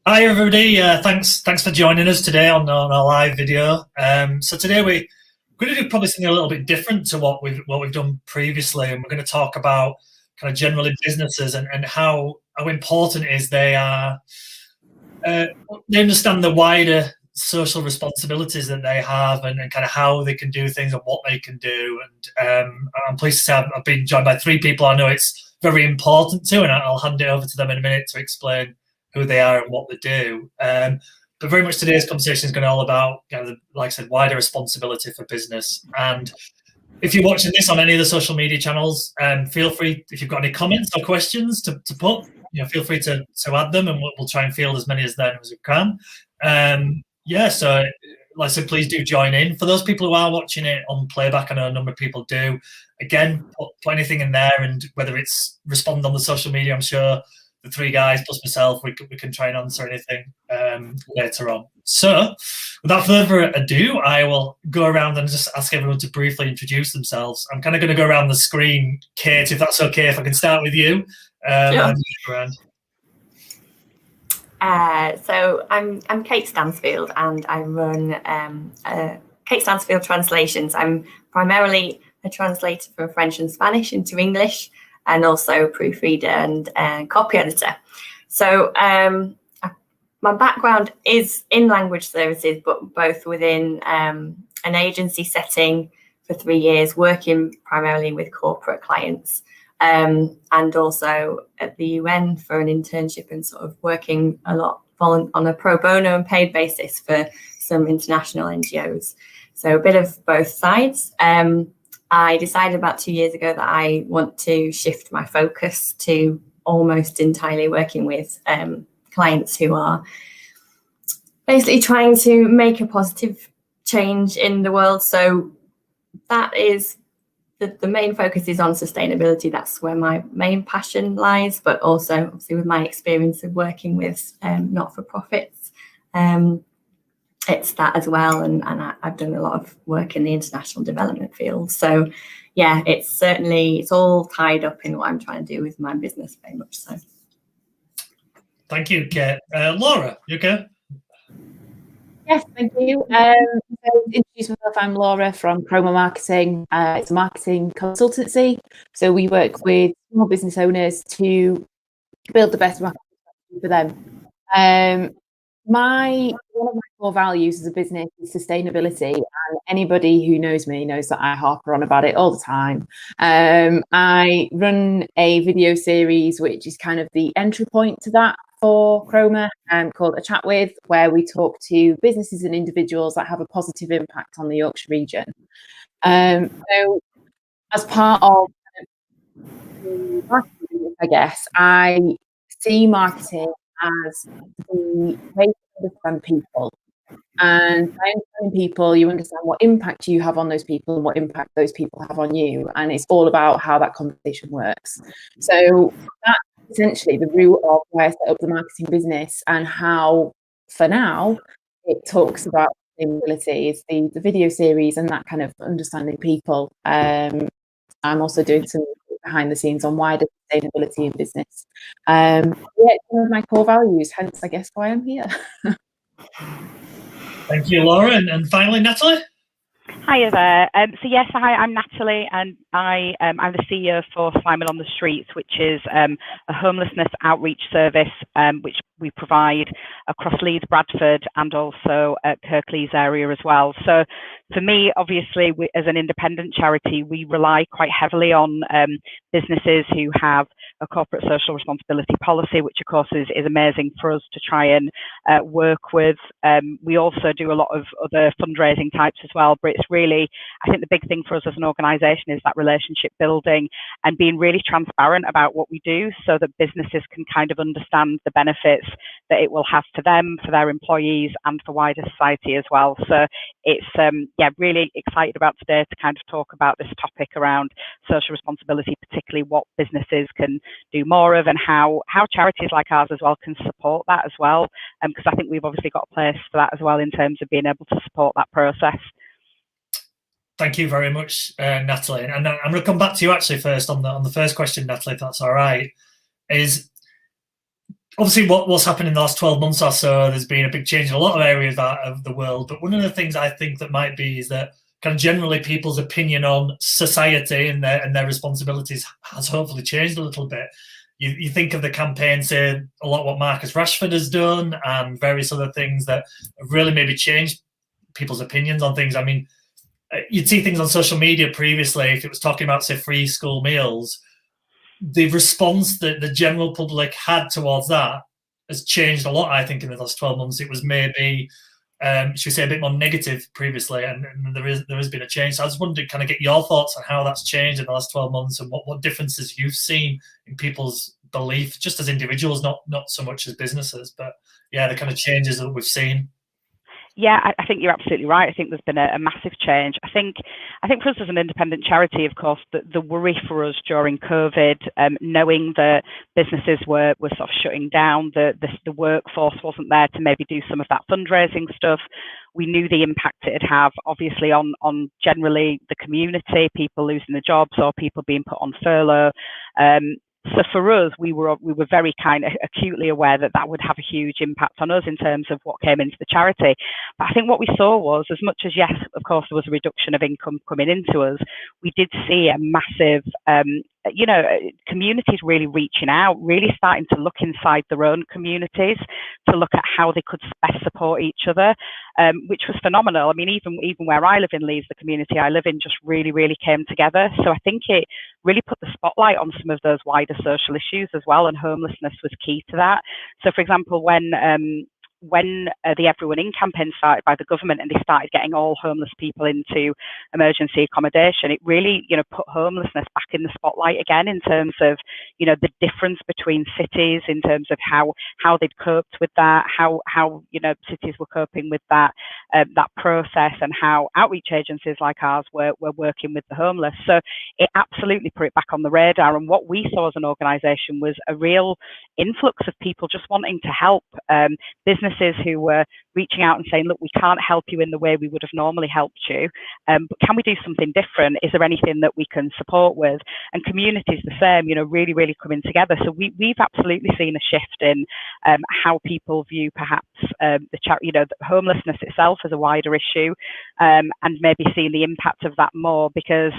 Hi everybody, thanks for joining us today on our live video. So today we're going to do probably something a little bit different to what we've done previously, and we're going to talk about kind of generally businesses and how important it is they understand the wider social responsibilities that they have and kind of how they can do things and what they can do. And I'm pleased to say I've been joined by three people I know it's very important to, and I'll hand it over to them in a minute to explain who they are and what they do. But very much today's conversation is going to be all about, like I said, wider responsibility for business. And if you're watching this on any of the social media channels, feel free, if you've got any comments or questions to put, feel free to add them, and we'll try and field as many as them as we can. So like I said, please do join in. For those people who are watching it on playback, I know a number of people do. Again, put anything in there, and whether it's respond on the social media, I'm sure the three guys plus myself, we can try and answer anything later on. So without further ado, I will go around and just ask everyone to briefly introduce themselves. I'm kind of going to go around the screen. Kate, if that's okay, if I can start with you. Sure. So I'm Kate Stansfield, and I run Kate Stansfield Translations. I'm primarily a translator from French and Spanish into English, and also a proofreader and copy editor. So my background is in language services, but both within an agency setting for 3 years, working primarily with corporate clients, and also at the UN for an internship, and sort of working a lot on a pro bono and paid basis for some international NGOs. So a bit of both sides. I decided about 2 years ago that I want to shift my focus to almost entirely working with clients who are basically trying to make a positive change in the world. So that is the main focus is on sustainability. That's where my main passion lies, but also obviously with my experience of working with not-for-profits, it's that as well, and I've done a lot of work in the international development field. So yeah, it's all tied up in what I'm trying to do with my business, very much so. Thank you, Kate. Laura, you okay? Yes, thank you. To introduce myself, I'm Laura from Chroma Marketing. It's a marketing consultancy. So we work with small business owners to build the best marketing for them. One of my core values as a business is sustainability, and anybody who knows me knows that I harp on about it all the time. I run a video series which is kind of the entry point to that for Chroma, called A Chat With, where we talk to businesses and individuals that have a positive impact on the Yorkshire region. So as part of marketing, I guess, I see marketing as the way to understand people. And by understanding people, you understand what impact you have on those people and what impact those people have on you. And it's all about how that conversation works. So that's essentially the root of why I set up the marketing business, and how, for now, it talks about sustainability is the video series and that kind of understanding people. I'm also doing some behind the scenes on wider sustainability in business. It's one of my core values, hence I guess why I'm here. Thank you, Laura. And finally, Natalie. Hiya there. Hi, I'm Natalie, and I'm the CEO for Simon on the Streets, which is a homelessness outreach service which we provide across Leeds, Bradford, and also at Kirklees area as well. So for me, obviously, as an independent charity, we rely quite heavily on businesses who have a corporate social responsibility policy, which of course is amazing for us to try and work with. We also do a lot of other fundraising types as well, but it's really, I think the big thing for us as an organisation is that relationship building and being really transparent about what we do, so that businesses can kind of understand the benefits that it will have for them, for their employees, and for wider society as well. So it's really excited about today to kind of talk about this topic around social responsibility, particularly what businesses can do more of, and how charities like ours as well can support that as well, because I think we've obviously got a place for that as well in terms of being able to support that process. Thank you very much, Natalie. And I'm going to come back to you actually first on the first question, Natalie, if that's all right. Is obviously what's happened in the last 12 months or so, there's been a big change in a lot of areas of the world. But one of the things I think that might be is that kind of generally people's opinion on society and their responsibilities has hopefully changed a little bit. You think of the campaign, say a lot of what Marcus Rashford has done and various other things that have really maybe changed people's opinions on things. I mean, you'd see things on social media previously, if it was talking about, say, free school meals, the response that the general public had towards that has changed a lot, I think, in the last 12 months. It was maybe, should we say, a bit more negative previously, and there has been a change. So I just wanted to kind of get your thoughts on how that's changed in the last 12 months and what differences you've seen in people's belief, just as individuals, not so much as businesses, but yeah, the kind of changes that we've seen. Yeah, I think you're absolutely right. I think there's been a massive change. I think for us as an independent charity, of course, the worry for us during COVID, knowing that businesses were sort of shutting down, the workforce wasn't there to maybe do some of that fundraising stuff. We knew the impact it'd have, obviously, on generally the community, people losing their jobs or people being put on furlough. So for us, we were very kind of acutely aware that would have a huge impact on us in terms of what came into the charity. But I think what we saw was, as much as, yes, of course, there was a reduction of income coming into us, we did see a massive, communities really reaching out, really starting to look inside their own communities to look at how they could best support each other, which was phenomenal. I mean, even where I live in Leeds, the community I live in just really, really came together. So I think it really put the spotlight on some of those wider social issues as well, and homelessness was key to that. So, for example, when the Everyone In campaign started by the government and they started getting all homeless people into emergency accommodation, it really, put homelessness back in the spotlight again in terms of, the difference between cities in terms of how they'd coped with that, how cities were coping with that process, and how outreach agencies like ours were working with the homeless. So it absolutely put it back on the radar. And what we saw as an organisation was a real influx of people just wanting to help. Businesses who were reaching out and saying, look, we can't help you in the way we would have normally helped you, but can we do something different? Is there anything that we can support with? And communities the same, really, really coming together. So we've absolutely seen a shift in how people view perhaps the homelessness itself as a wider issue, and maybe seeing the impact of that more because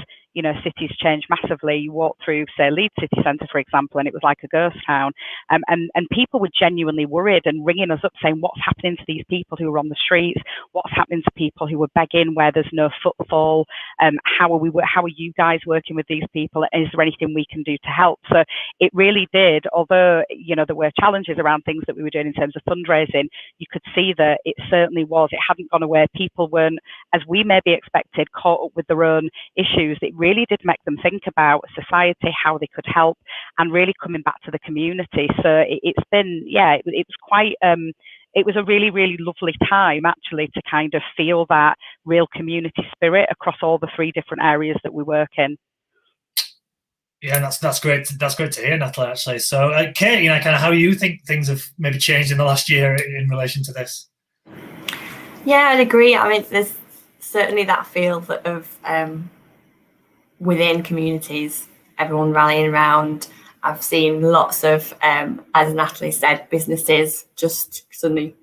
cities change massively. You walk through, say, Leeds city centre, for example, and it was like a ghost town. And people were genuinely worried and ringing us up saying, what's happening to these people who are on the streets? What's happening to people who are begging where there's no footfall? How are you guys working with these people? Is there anything we can do to help? So it really did, although, there were challenges around things that we were doing in terms of fundraising, you could see that it certainly was. It hadn't gone away. People weren't, as we maybe expected, caught up with their own issues. It really did make them think about society, how they could help, and really coming back to the community. So it's been, it was quite, it was a really, really lovely time actually to kind of feel that real community spirit across all the 3 different areas that we work in. Yeah, that's great. That's great to hear, Natalie, actually. So, Kate, kind of how you think things have maybe changed in the last year in relation to this? Yeah, I'd agree. I mean, there's certainly that feel of within communities, everyone rallying around. I've seen lots of, as Natalie said, businesses just suddenly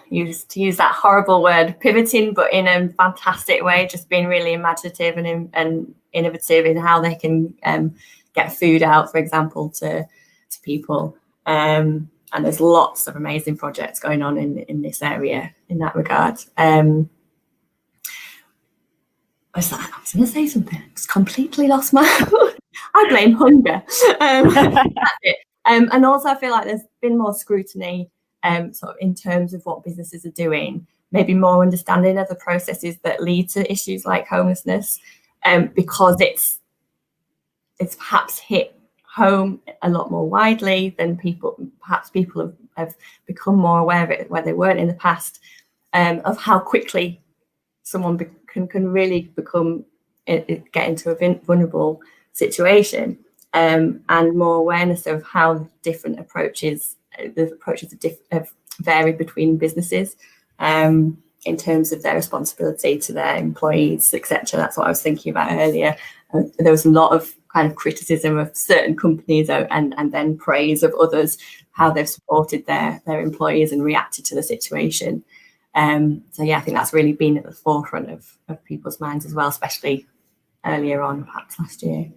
use that horrible word, pivoting, but in a fantastic way, just being really imaginative and innovative in how they can get food out, for example, to people. And there's lots of amazing projects going on in this area in that regard. I was going to say something. Just completely lost my. I blame hunger. That's it. And also, I feel like there's been more scrutiny, sort of in terms of what businesses are doing. Maybe more understanding of the processes that lead to issues like homelessness, because it's perhaps hit home a lot more widely than people. Perhaps people have become more aware of it where they weren't in the past, of how quickly someone can really get into a vulnerable situation, and more awareness of how different approaches have varied between businesses in terms of their responsibility to their employees, etc. That's what I was thinking about earlier. There was a lot of kind of criticism of certain companies and then praise of others, how they've supported their employees and reacted to the situation. So yeah, I think that's really been at the forefront of people's minds as well, especially earlier on, perhaps last year.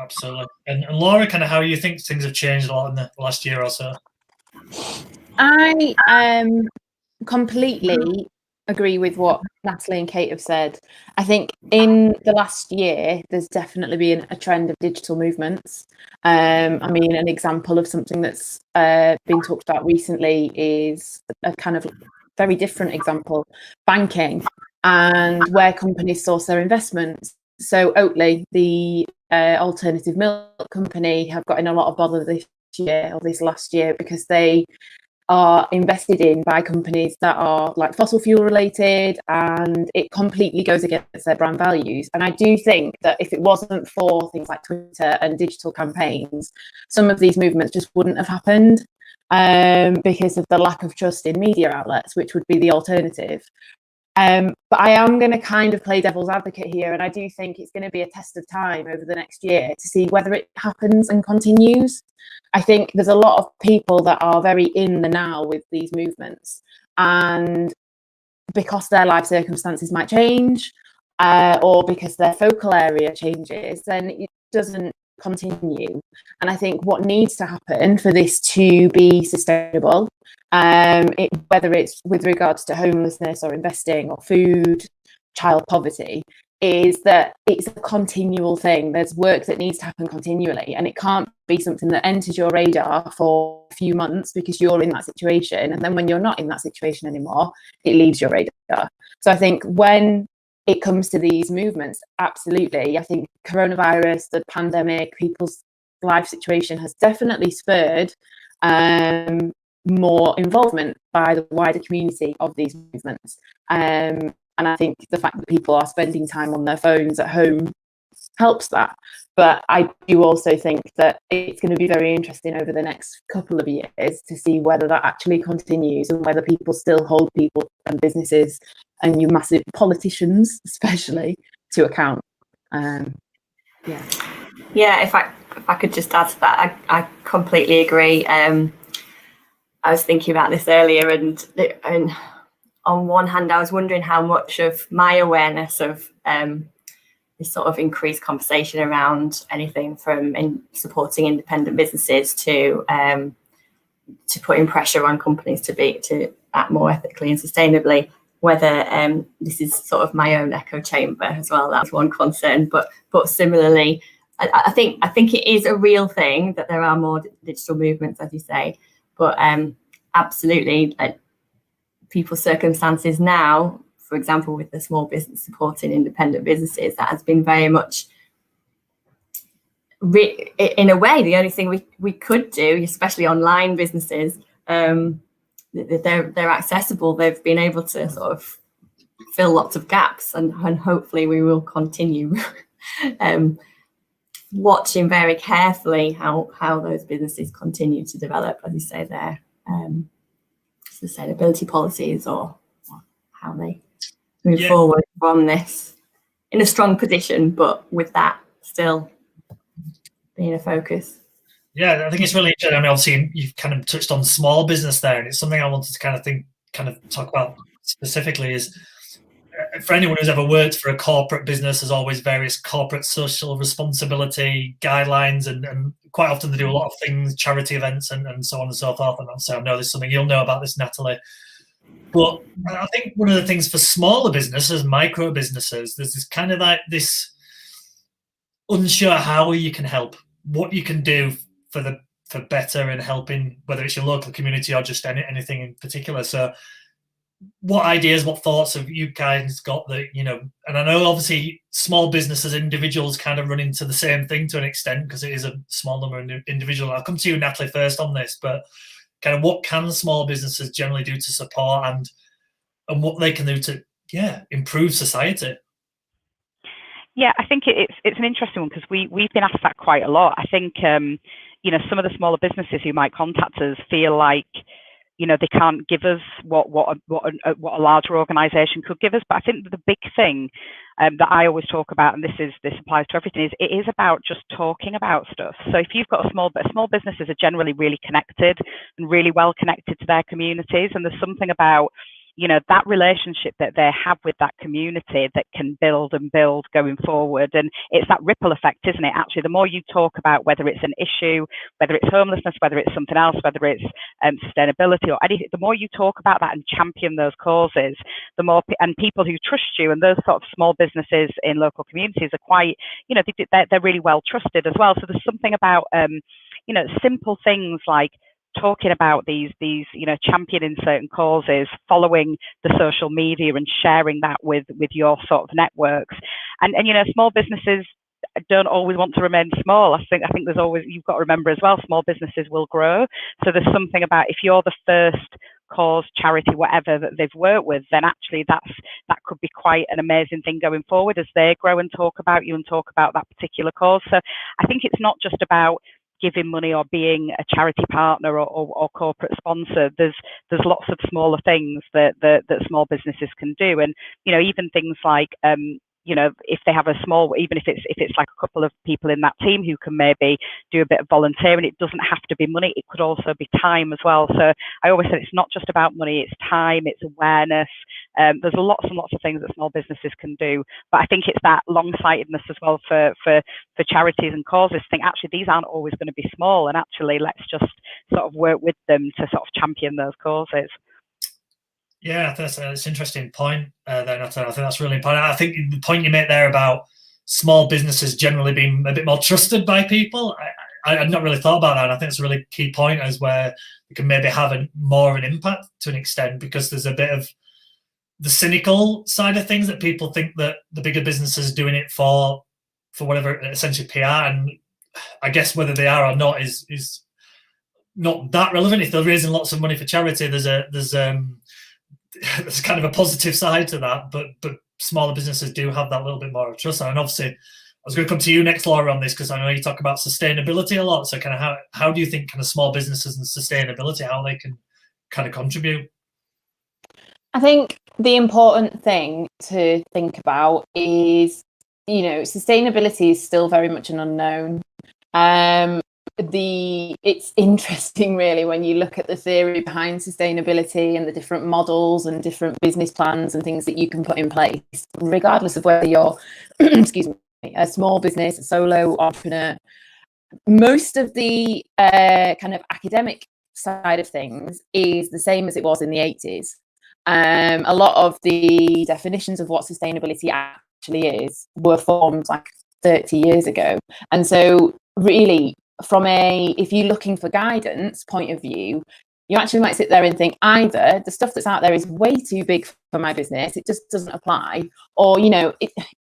Absolutely. And Laura, kind of how you think things have changed a lot in the last year or so? I completely agree with what Natalie and Kate have said. I think in the last year, there's definitely been a trend of digital movements. I mean, an example of something that's been talked about recently is a kind of very different example, banking, and where companies source their investments. So Oatly, the alternative milk company, have got in a lot of bother this year or this last year because they are invested in by companies that are like fossil fuel related, and it completely goes against their brand values. And I do think that if it wasn't for things like Twitter and digital campaigns, some of these movements just wouldn't have happened, because of the lack of trust in media outlets, which would be the alternative. But I am going to kind of play devil's advocate here, and I do think it's going to be a test of time over the next year to see whether it happens and continues. I think there's a lot of people that are very in the now with these movements, and because their life circumstances might change, or because their focal area changes, then it doesn't continue. And I think what needs to happen for this to be sustainable, whether it's with regards to homelessness or investing or food, child poverty, is that it's a continual thing. There's work that needs to happen continually, and it can't be something that enters your radar for a few months because you're in that situation, and then when you're not in that situation anymore, it leaves your radar. So I think when it comes to these movements, absolutely, I think coronavirus, the pandemic, people's life situation has definitely spurred more involvement by the wider community of these movements. And I think the fact that people are spending time on their phones at home helps that. But I do also think that it's going to be very interesting over the next couple of years to see whether that actually continues and whether people still hold people and businesses and you massive politicians especially to account. Yeah, if I could just add to that, I completely agree. I was thinking about this earlier, and on one hand, I was wondering how much of my awareness of this sort of increased conversation around anything from supporting independent businesses to putting pressure on companies to act more ethically and sustainably, whether this is sort of my own echo chamber as well. That's one concern, but similarly, I think it is a real thing that there are more digital movements, as you say, but absolutely, people's circumstances now, for example, with the small business supporting independent businesses, that has been very much, in a way, the only thing we could do, especially online businesses, they're accessible. They've been able to sort of fill lots of gaps, and hopefully we will continue watching very carefully how those businesses continue to develop, as you say, their sustainability policies or how they move forward from this in a strong position, but with that still being a focus. Yeah, I think it's really interesting. I mean, obviously, you've kind of touched on small business there, and it's something I wanted to kind of talk about specifically. Is for anyone who's ever worked for a corporate business, there's always various corporate social responsibility guidelines, and quite often they do a lot of things, charity events, and so on and so forth. And also, I know there's something you'll know about this, Natalie. But I think one of the things for smaller businesses, micro businesses, there's this kind of like this unsure how you can help, what you can do for better and helping, whether it's your local community or just anything in particular. So what ideas, what thoughts have you guys got that, and I know obviously small businesses, individuals kind of run into the same thing to an extent because it is a small number of individuals. I'll come to you, Natalie, first on this, but kind of what can small businesses generally do to support and what they can do to, improve society? Yeah, I think it's an interesting one because we've been asked that quite a lot. I think, some of the smaller businesses who might contact us feel like they can't give us what a larger organisation could give us. But I think the big thing that I always talk about, and this applies to everything, is it is about just talking about stuff. So if you've got small businesses are generally really connected and really well connected to their communities, and there's something about that relationship that they have with that community that can build and build going forward. And it's that ripple effect, isn't it? Actually, the more you talk about whether it's an issue, whether it's homelessness, whether it's something else, whether it's sustainability or anything, the more you talk about that and champion those causes, the more, and people who trust you, and those sort of small businesses in local communities are quite, they're really well trusted as well. So there's something about, simple things like talking about these championing certain causes, following the social media and sharing that with your sort of networks. And small businesses don't always want to remain small. I think there's always, you've got to remember as well, small businesses will grow. So there's something about, if you're the first cause, charity, whatever that they've worked with, then actually that could be quite an amazing thing going forward as they grow and talk about you and talk about that particular cause. So I think it's not just about giving money or being a charity partner or corporate sponsor. There's lots of smaller things that small businesses can do, and even things like if they have a small, even if it's like a couple of people in that team who can maybe do a bit of volunteering, it doesn't have to be money, it could also be time as well. So I always say it's not just about money, it's time, it's awareness. There's lots and lots of things that small businesses can do, but I think it's that long-sightedness as well for charities and causes. Think actually these aren't always going to be small, and actually let's just sort of work with them to sort of champion those causes. Yeah, that's an interesting point there, Natalie. I think that's really important. I think the point you make there about small businesses generally being a bit more trusted by people, I've not really thought about that. And I think it's a really key point, as where you can maybe have more of an impact to an extent, because there's a bit of the cynical side of things that people think that the bigger businesses are doing it for whatever, essentially PR. And I guess whether they are or not is not that relevant. If they're raising lots of money for charity, there's kind of a positive side to that, but smaller businesses do have that little bit more of trust. And obviously, I was going to come to you next, Laura, on this, because I know you talk about sustainability a lot. So kind of how do you think kind of small businesses and sustainability, how they can kind of contribute? I think the important thing to think about is, sustainability is still very much an unknown. It's interesting really when you look at the theory behind sustainability and the different models and different business plans and things that you can put in place, regardless of whether you're excuse me, a small business, a solo entrepreneur. Most of the kind of academic side of things is the same as it was in the 80s. A lot of the definitions of what sustainability actually is were formed like 30 years ago, and so really, from if you're looking for guidance point of view, you actually might sit there and think either the stuff that's out there is way too big for my business, it just doesn't apply, or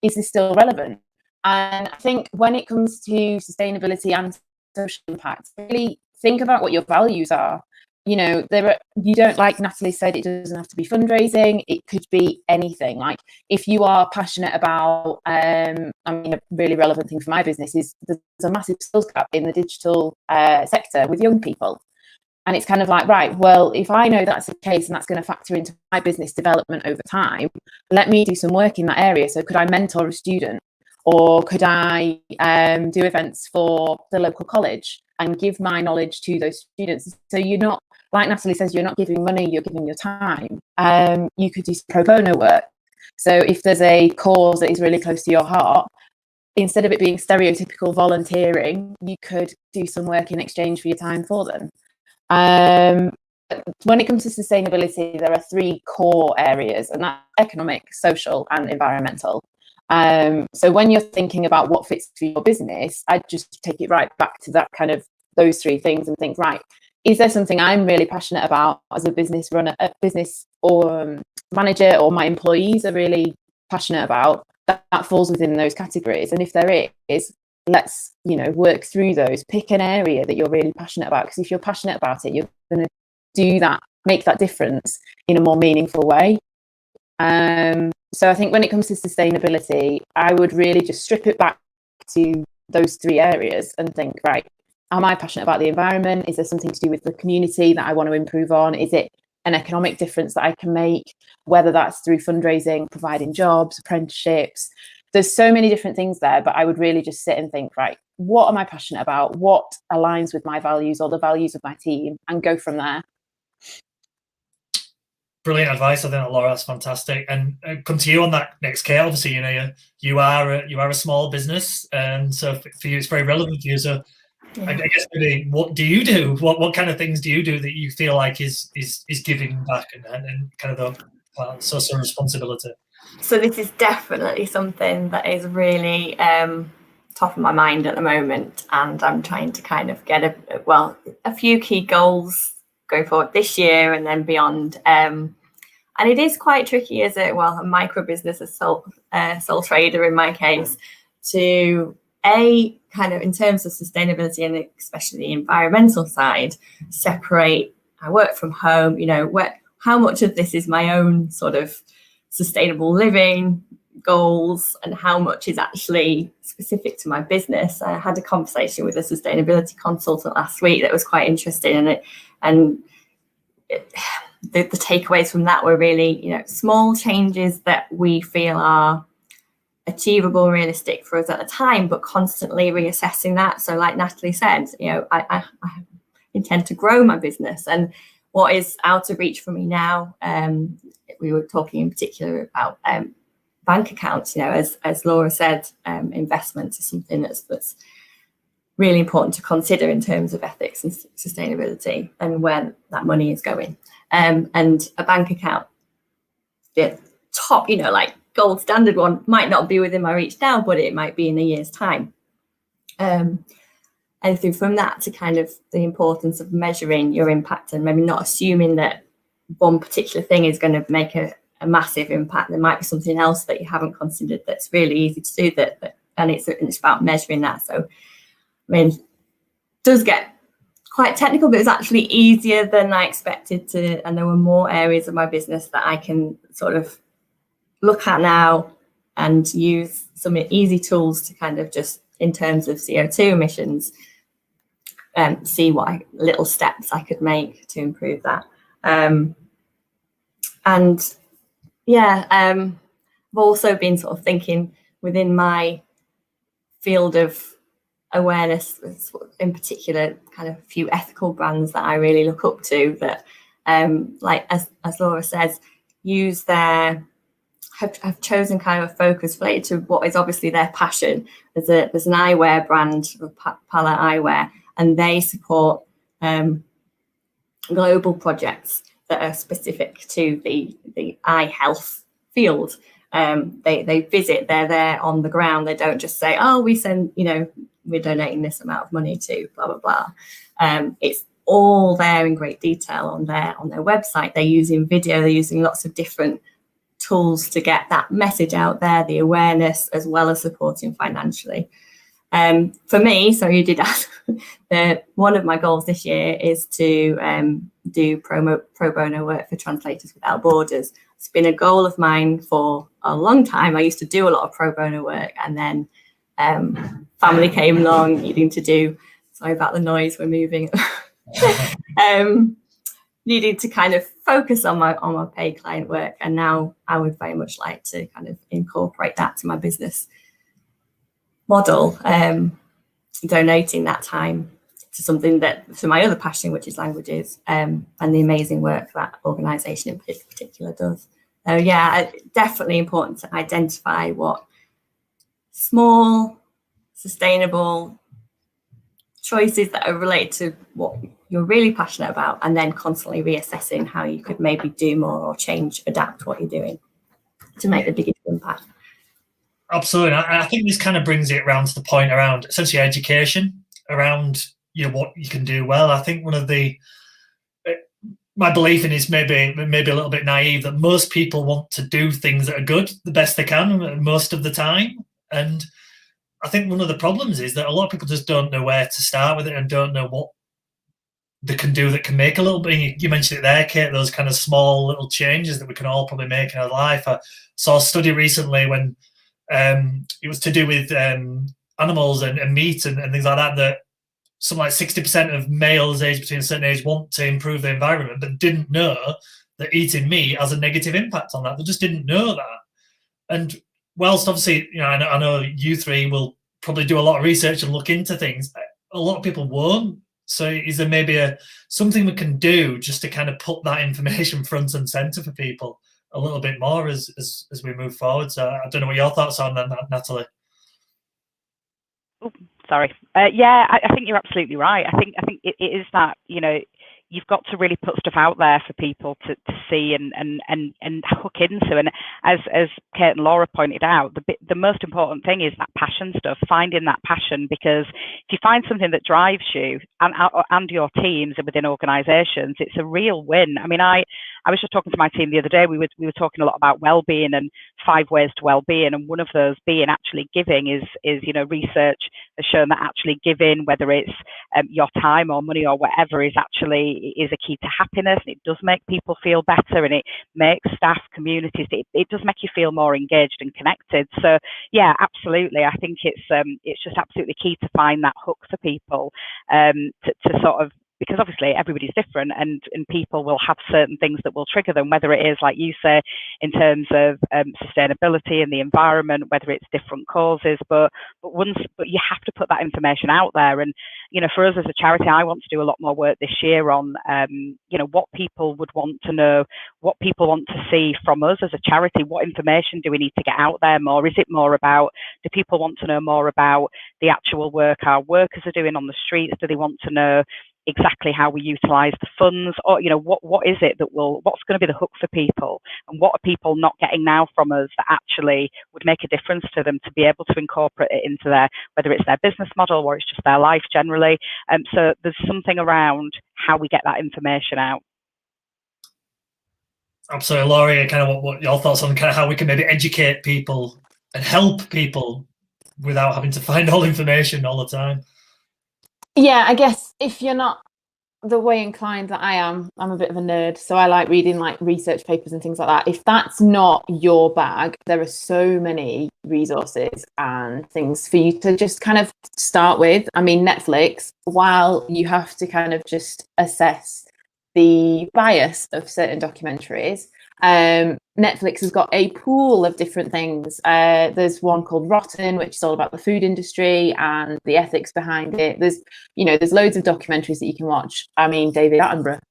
is this still relevant? And I think when it comes to sustainability and social impact, really think about what your values are. You don't, like Natalie said, it doesn't have to be fundraising, it could be anything. Like if you are passionate about a really relevant thing for my business is there's a massive skills gap in the digital sector with young people, and it's kind of like, right, well, if I know that's the case and that's going to factor into my business development over time, let me do some work in that area. So could I mentor a student, or could I do events for the local college and give my knowledge to those students? So you're not, like Natalie says, you're not giving money, you're giving your time. You could do some pro bono work. So if there's a cause that is really close to your heart, instead of it being stereotypical volunteering, you could do some work in exchange for your time for them. When it comes to sustainability, there are 3 core areas, and that's economic, social, and environmental. So when you're thinking about what fits for your business, I'd just take it right back to that kind of those 3 things and think, right, is there something I'm really passionate about as a business runner, a business or manager, or my employees are really passionate about, that falls within those categories? And if there is, let's work through those. Pick an area that you're really passionate about, because if you're passionate about it, you're going to do that, make that difference in a more meaningful way. So I think when it comes to sustainability, I would really just strip it back to those 3 areas and think, right, am I passionate about the environment? Is there something to do with the community that I want to improve on? Is it an economic difference that I can make, whether that's through fundraising, providing jobs, apprenticeships? There's so many different things there, but I would really just sit and think, right, what am I passionate about? What aligns with my values or the values of my team, and go from there. Brilliant advice. I think, Laura, that's fantastic. And come to you on that next, Kate. Obviously, you know, you are a small business, and so for you, it's very relevant for you. So, I guess maybe, what do you do? What kind of things do you do that you feel like is giving back and kind of the social responsibility? So this is definitely something that is really top of my mind at the moment, and I'm trying to kind of get a few key goals going forward this year and then beyond. And it is quite tricky as a micro business, a sole trader in my case, to kind of, in terms of sustainability and especially the environmental side, separate. I work from home, you know, how much of this is my own sort of sustainable living goals and how much is actually specific to my business. I had a conversation with a sustainability consultant last week that was quite interesting, and the takeaways from that were really, you know, small changes that we feel are achievable, realistic for us at the time, but constantly reassessing that. So like Natalie said, you know, I intend to grow my business, and what is out of reach for me now, we were talking in particular about bank accounts. You know, as Laura said, investments is something that's really important to consider in terms of ethics and sustainability and where that money is going. And a bank account, the top, you know, like gold standard one, might not be within my reach now, but it might be in a year's time. Anything from that to kind of the importance of measuring your impact and maybe not assuming that one particular thing is going to make a massive impact. There might be something else that you haven't considered that's really easy to do and it's about measuring that. So, I mean, it does get quite technical, but it's actually easier than I expected to. And there were more areas of my business that I can sort of look at now and use some easy tools to kind of just, in terms of CO2 emissions, see what little steps I could make to improve that. I've also been sort of thinking within my field of awareness, in particular, kind of a few ethical brands that I really look up to that, like as Laura says, have chosen kind of a focus related to what is obviously their passion. There's an eyewear brand, Pala Eyewear, and they support global projects that are specific to the eye health field. They visit, they're there on the ground. They don't just say, oh, we're donating this amount of money to blah, blah, blah. It's all there in great detail on their website. They're using video, they're using lots of different tools to get that message out there, the awareness, as well as supporting financially. For me, so you did ask, one of my goals this year is to do pro bono work for Translators Without Borders. It's been a goal of mine for a long time. I used to do a lot of pro bono work, and then family came along needing to do, sorry about the noise, we're moving, needing to kind of focus on my paid client work. And now I would very much like to kind of incorporate that to my business model, donating that time to something to my other passion, which is languages, and the amazing work that organisation in particular does. So yeah, definitely important to identify what small, sustainable choices that are related to what you're really passionate about, and then constantly reassessing how you could maybe do more or change, adapt what you're doing to make the biggest impact. Absolutely. I think this kind of brings it around to the point around essentially education, around, you know, what you can do well. I think one of my belief in is maybe a little bit naive, that most people want to do things that are good the best they can most of the time. And I think one of the problems is that a lot of people just don't know where to start with it and don't know what they can do that can make a little bit. You mentioned it there, Kate, those kind of small little changes that we can all probably make in our life. I saw a study recently when it was to do with animals and meat and things like that something like 60% of males aged between a certain age want to improve their environment, but didn't know that eating meat has a negative impact on that. They just didn't know that. And whilst obviously, I know you three will probably do a lot of research and look into things, a lot of people won't. So is there maybe something we can do just to kind of put that information front and center for people a little bit more as we move forward? So I don't know what your thoughts are on that, Natalie. Oh, sorry. Yeah, I think you're absolutely right. I think it is that, you've got to really put stuff out there for people to see and hook into. And as Kate and Laura pointed out, the most important thing is that passion stuff, finding that passion, because if you find something that drives you and your teams and within organisations, it's a real win. I mean, I was just talking to my team the other day. We were talking a lot about well-being and 5 ways to well-being, and one of those being actually giving is research has shown that actually giving, whether it's your time or money or whatever, is a key to happiness. It does make people feel better, and it makes staff, communities, it does make you feel more engaged and connected. So yeah, absolutely. I think it's just absolutely key to find that hook for people, to sort of, because obviously everybody's different, and people will have certain things that will trigger them, whether it is, like you say, in terms of sustainability and the environment, whether it's different causes, but you have to put that information out there. And for us as a charity, I want to do a lot more work this year on what people would want to know, what people want to see from us as a charity. What information do we need to get out there more? Is it more about, do people want to know more about the actual work our workers are doing on the streets? Do they want to know exactly how we utilize the funds, or what is it what's going to be the hook for people, and what are people not getting now from us that actually would make a difference to them, to be able to incorporate it into whether it's their business model or it's just their life generally. So there's something around how we get that information out. Absolutely. Laurie, kind of what your thoughts on kind of how we can maybe educate people and help people without having to find all information all the time? Yeah, I guess if you're not the way inclined that I am, I'm a bit of a nerd, so I like reading like research papers and things like that. If that's not your bag, there are so many resources and things for you to just kind of start with. I mean, Netflix, while you have to kind of just assess the bias of certain documentaries, Netflix has got a pool of different things. There's one called Rotten, which is all about the food industry and the ethics behind it. There's loads of documentaries that you can watch. I mean, David Attenborough,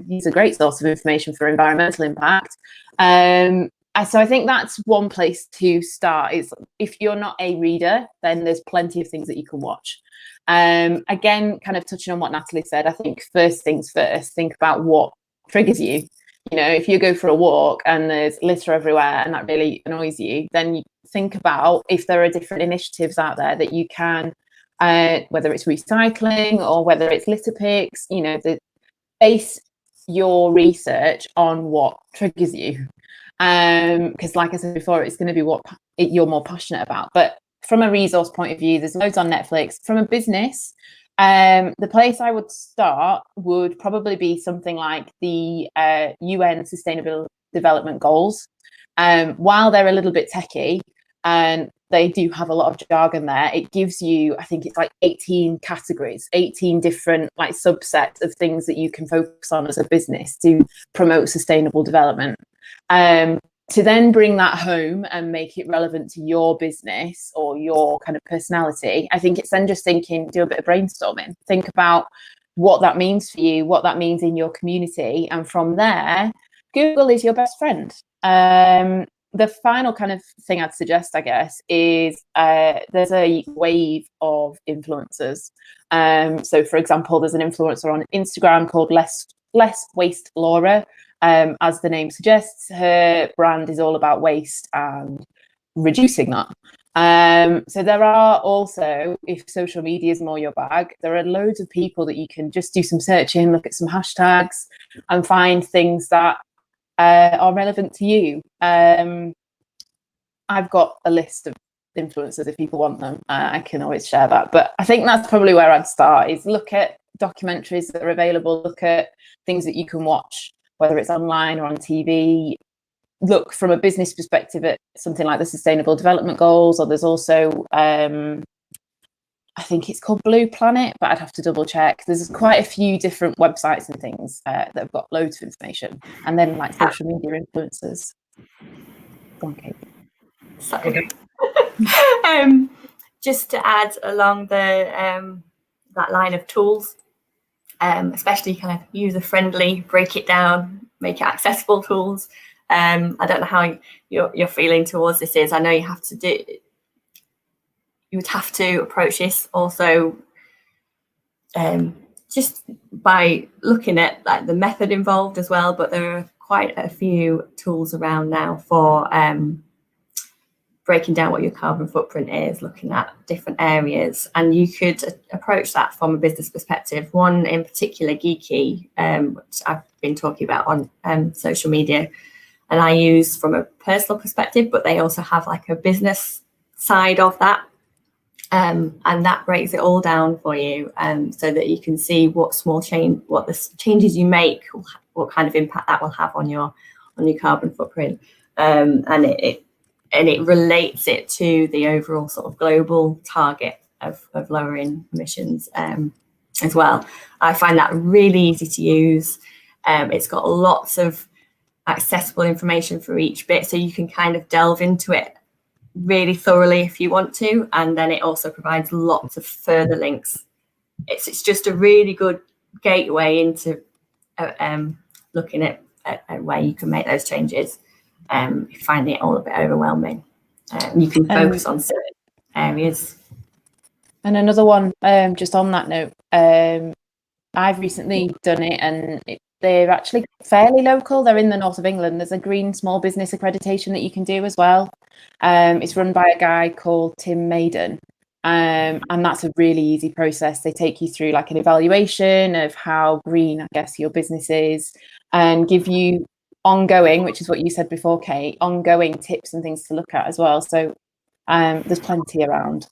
he's a great source of information for environmental impact. So I think that's one place to start. Is if you're not a reader, then there's plenty of things that you can watch. Again, kind of touching on what Natalie said, I think first things first, think about what triggers you. If you go for a walk and there's litter everywhere and that really annoys you, then you think about if there are different initiatives out there that you can, whether it's recycling or whether it's litter picks, base your research on what triggers you. Because like I said before, it's going to be what you're more passionate about. But from a resource point of view, there's loads on Netflix. From a business, the place I would start would probably be something like the UN Sustainable Development Goals. While they're a little bit techie and they do have a lot of jargon there, it gives you, I think it's like 18 categories, 18 different like subsets of things that you can focus on as a business to promote sustainable development. To then bring that home and make it relevant to your business or your kind of personality, I think it's then just do a bit of brainstorming. Think about what that means for you, what that means in your community. And from there, Google is your best friend. The final kind of thing I'd suggest, I guess, is there's a wave of influencers. So, for example, there's an influencer on Instagram called Less Waste Laura. As the name suggests, her brand is all about waste and reducing that. So there are also, if social media is more your bag, there are loads of people that you can just do some searching, look at some hashtags and find things that are relevant to you. I've got a list of influencers if people want them. I can always share that. But I think that's probably where I'd start, is look at documentaries that are available, look at things that you can watch, whether it's online or on TV. Look from a business perspective at something like the Sustainable Development Goals, or there's also I think it's called Blue Planet, but I'd have to double check. There's quite a few different websites and things that have got loads of information, and then like social media influencers. Go on, Kate. Sorry. Just to add along the that line of tools, especially kind of user-friendly, break it down, make it accessible tools. I don't know how your feeling towards this is. I know you would have to approach this also just by looking at like the method involved as well, but there are quite a few tools around now for breaking down what your carbon footprint is, looking at different areas, and you could approach that from a business perspective. One in particular, Geeky, which I've been talking about on social media, and I use from a personal perspective, but they also have like a business side of that, and that breaks it all down for you, so that you can see what the changes you make, what kind of impact that will have on your carbon footprint, and it relates it to the overall sort of global target of lowering emissions as well. I find that really easy to use. It's got lots of accessible information for each bit, so you can kind of delve into it really thoroughly if you want to, and then it also provides lots of further links. It's just a really good gateway into looking at where you can make those changes. If you find it all a bit overwhelming, you can focus on certain areas. And another one, just on that note, I've recently done it, and they're actually fairly local. They're in the north of England. There's a green small business accreditation that you can do as well. It's run by a guy called Tim Maiden, and that's a really easy process. They take you through like an evaluation of how green, I guess, your business is, and give you ongoing, which is what you said before, Kate, ongoing tips and things to look at as well. So there's plenty around.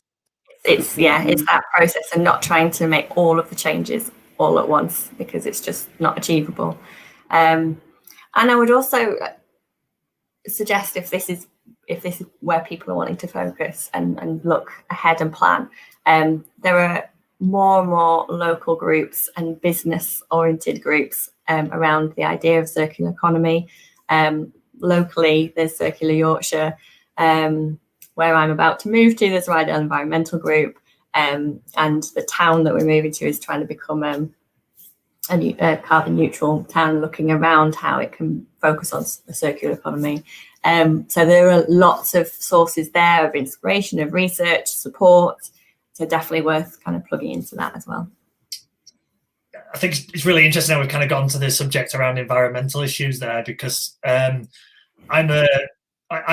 It's that process, and not trying to make all of the changes all at once, because it's just not achievable. And I would also suggest, if this is where people are wanting to focus and look ahead and plan, there are more and more local groups and business oriented groups around the idea of circular economy. Locally, there's Circular Yorkshire, where I'm about to move to. There's Rydell Environmental Group, and the town that we're moving to is trying to become a carbon neutral town, looking around how it can focus on the circular economy. So there are lots of sources there of inspiration, of research, support. So definitely worth kind of plugging into that as well. I think it's really interesting how we've kind of gone to the subject around environmental issues there, because I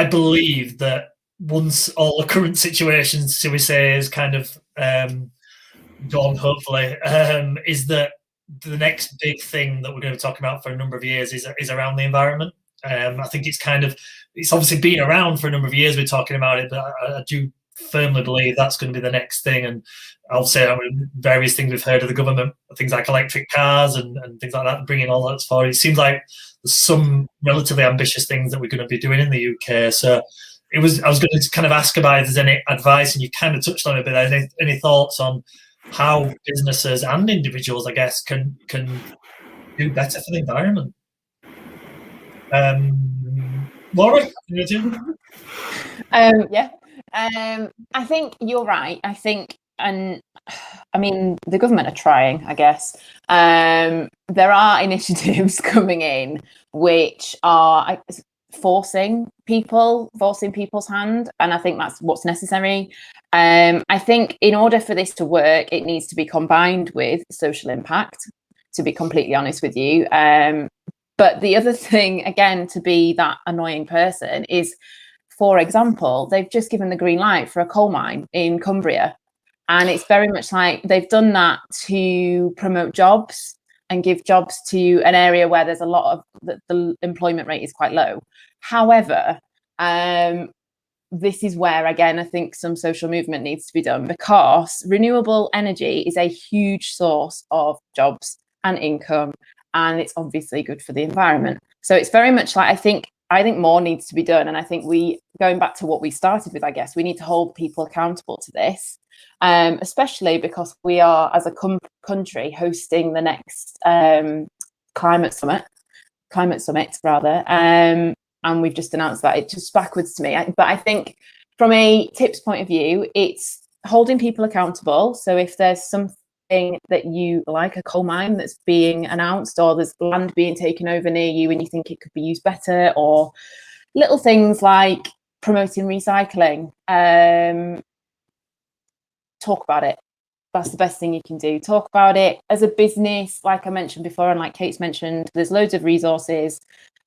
believe that once all the current situations, shall we say, is kind of gone, hopefully, is that the next big thing that we're going to be talking about for a number of years is around the environment. I think it's obviously been around for a number of years, we're talking about it, but I do firmly believe that's going to be the next thing. And I'll say various things we've heard of the government, things like electric cars and things like that, bringing all that forward. It seems like there's some relatively ambitious things that we're going to be doing in the UK. So I was going to kind of ask about if there's any advice, and you kind of touched on it, but any thoughts on how businesses and individuals, I guess, can do better for the environment? Laura, I think you're right. I think, and I mean, the government are trying, I guess. There are initiatives coming in which are forcing people's hand, and I think that's what's necessary. I think in order for this to work, it needs to be combined with social impact, to be completely honest with you. But the other thing, again, to be that annoying person is, for example, they've just given the green light for a coal mine in Cumbria. And it's very much like they've done that to promote jobs and give jobs to an area where there's a lot of the employment rate is quite low. However, this is where, again, I think some social movement needs to be done, because renewable energy is a huge source of jobs and income, and it's obviously good for the environment. So it's very much like, I think I think more needs to be done. And I think going back to what we started with, I guess, we need to hold people accountable to this, especially because we are, as a country, hosting the next climate summit, and we've just announced that. It's just backwards to me. But I think from a tips point of view, it's holding people accountable. So if there's something that you like, a coal mine that's being announced, or there's land being taken over near you and you think it could be used better, or little things like promoting recycling, talk about it. That's the best thing you can do. Talk about it as a business. Like I mentioned before, and like Kate's mentioned, there's loads of resources.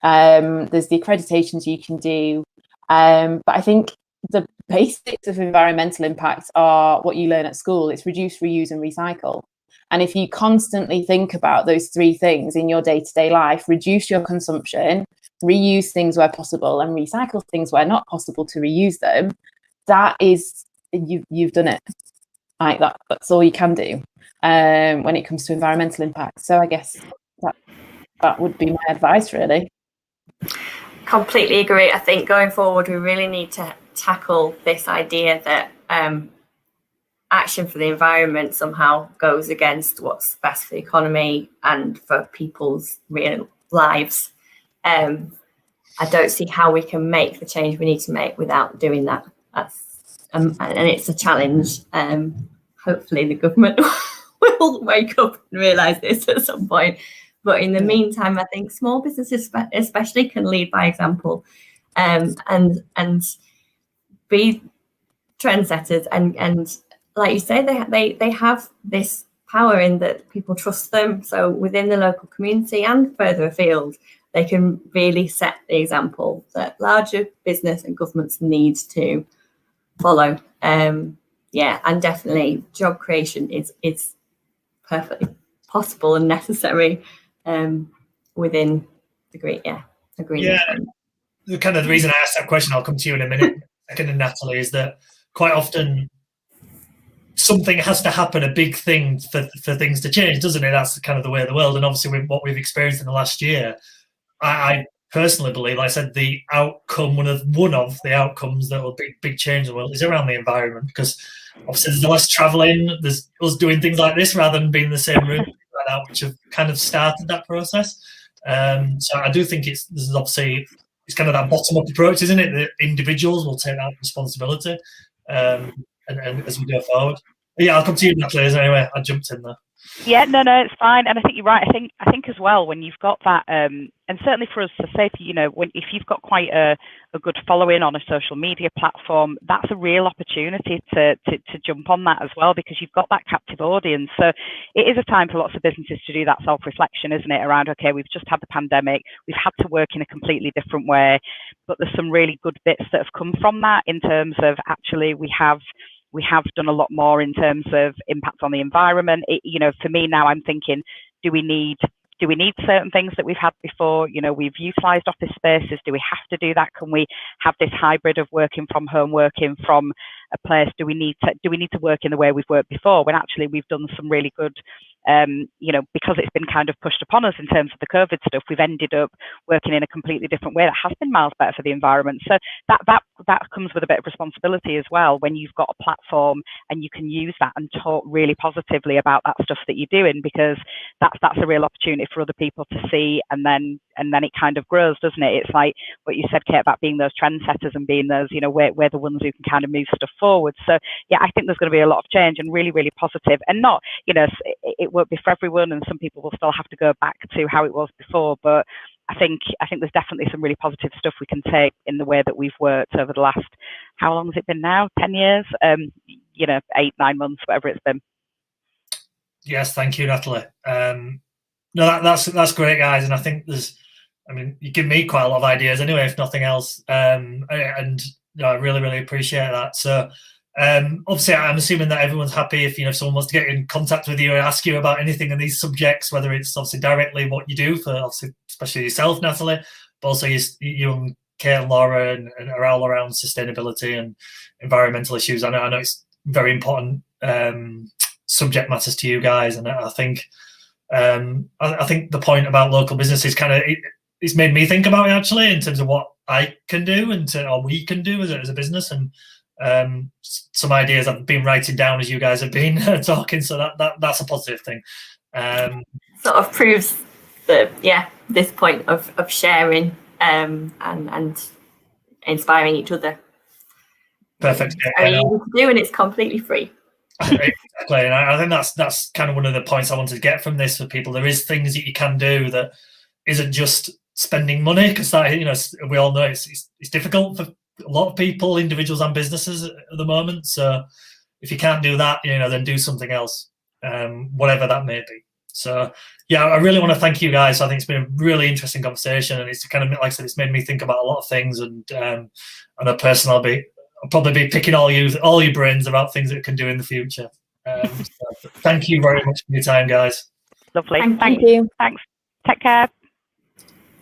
There's the accreditations you can do. But I think the basics of environmental impact are what you learn at school. It's reduce, reuse, and recycle. And if you constantly think about those three things in your day-to-day life, reduce your consumption, reuse things where possible, and recycle things where not possible to reuse them, that is, you've done it. Like that's all you can do when it comes to environmental impact. So I guess that would be my advice, really. Completely agree. I think going forward, we really need to tackle this idea that action for the environment somehow goes against what's best for the economy and for people's real lives. I don't see how we can make the change we need to make without doing that. And it's a challenge. Hopefully the government will wake up and realise this at some point. But in the meantime, I think small businesses especially can lead by example, and be trendsetters. And like you say, they have this power in that people trust them. So within the local community and further afield, they can really set the example that larger business and governments need to follow. And definitely job creation is perfectly possible and necessary within the green. The kind of the reason I asked that question, I'll come to you in a minute, second, and Natalie, is that quite often something has to happen, a big thing for things to change, doesn't it? That's kind of the way of the world. And obviously with what we've experienced in the last year, I personally believe, like I said, the outcome, one of the outcomes that will be big change in the world is around the environment, because obviously there's less travelling, there's us doing things like this rather than being in the same room, like that, which have kind of started that process. So I do think it's kind of that bottom-up approach, isn't it? That individuals will take that responsibility, and as we go forward. But yeah, I'll come to you, Natalie. Anyway, I jumped in there. Yeah, no, it's fine, and I think you're right. I think as well, when you've got that, and certainly for us to say, if you've got quite a good following on a social media platform, that's a real opportunity to jump on that as well, because you've got that captive audience. So it is a time for lots of businesses to do that self-reflection, isn't it? Around, okay, we've just had the pandemic, we've had to work in a completely different way, but there's some really good bits that have come from that in terms of actually we have done a lot more in terms of impact on the environment. For me now, I'm thinking, do we need certain things that we've had before? We've utilised office spaces. Do we have to do that? Can we have this hybrid of working from home, working from a place? Do we need to work in the way we've worked before, when actually we've done some really good, because it's been kind of pushed upon us in terms of the COVID stuff, we've ended up working in a completely different way that has been miles better for the environment. So that comes with a bit of responsibility as well, when you've got a platform and you can use that and talk really positively about that stuff that you're doing, because that's a real opportunity for other people to see, and then it kind of grows, doesn't it? It's like what you said, Kate, about being those trendsetters and being those, we're the ones who can kind of move stuff forward. So yeah, I think there's going to be a lot of change, and really, really positive. And not, it won't be for everyone, and some people will still have to go back to how it was before. But I think there's definitely some really positive stuff we can take in the way that we've worked over the last, how long has it been now? 10 years? 8, 9 months, whatever it's been. Yes, thank you, Natalie. No, that's great, guys. And I think you give me quite a lot of ideas anyway, if nothing else. And I really, really appreciate that. So obviously, I'm assuming that everyone's happy if someone wants to get in contact with you and ask you about anything in these subjects, whether it's obviously directly what you do for, obviously, especially yourself, Natalie, but also you and Kate and Laura and are all around sustainability and environmental issues. I know it's very important subject matters to you guys, and I think the point about local businesses it's made me think about it, actually, in terms of what I can do or we can do as a business, and some ideas I've been writing down as you guys have been talking. So that's a positive thing. Sort of proves that this point of sharing and inspiring each other. Perfect. It's very easy to do, and it's completely free. Exactly, and I think that's kind of one of the points I wanted to get from this for people. There is things that you can do that isn't just spending money, because we all know it's difficult for a lot of people, individuals and businesses at the moment. So if you can't do that, then do something else, whatever that may be. So yeah, I really want to thank you guys. I think it's been a really interesting conversation, and it's kind of, like I said, it's made me think about a lot of things. And I know personally, I'll probably be picking all your brains about things that we can do in the future. So thank you very much for your time, guys. Lovely. Thank you. Thanks. Take care.